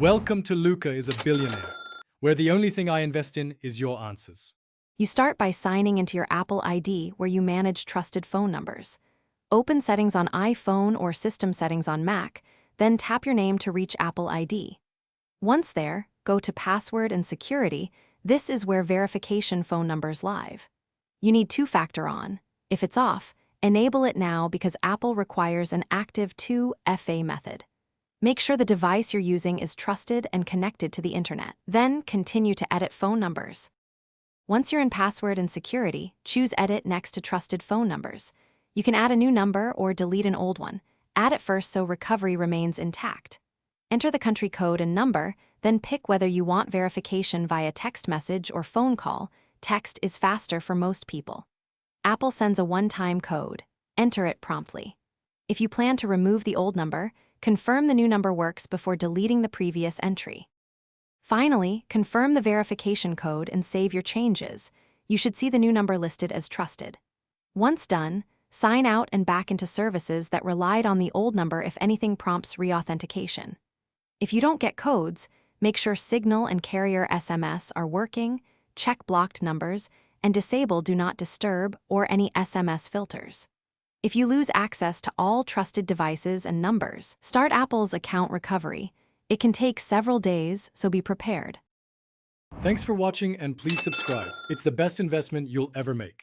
Welcome to Luca is a Billionaire, where the only thing I invest in is your answers. You start by signing into your Apple ID where you manage trusted phone numbers. Open Settings on iPhone or System Settings on Mac, then tap your name to reach Apple ID. Once there, go to Password and Security. This is where verification phone numbers live. You need two-factor on. If it's off, enable it now because Apple requires an active 2FA method. Make sure the device you're using is trusted and connected to the internet. Then continue to edit phone numbers. Once you're in Password and Security, choose Edit next to Trusted Phone Numbers. You can add a new number or delete an old one. Add it first so recovery remains intact. Enter the country code and number, then pick whether you want verification via text message or phone call. Text is faster for most people. Apple sends a one-time code. Enter it promptly. If you plan to remove the old number, confirm the new number works before deleting the previous entry. Finally, confirm the verification code and save your changes. You should see the new number listed as trusted. Once done, sign out and back into services that relied on the old number if anything prompts reauthentication. If you don't get codes, make sure Signal and Carrier SMS are working, check blocked numbers, and disable Do Not Disturb or any SMS filters. If you lose access to all trusted devices and numbers, start Apple's account recovery. It can take several days, so be prepared. Thanks for watching and please subscribe. It's the best investment you'll ever make.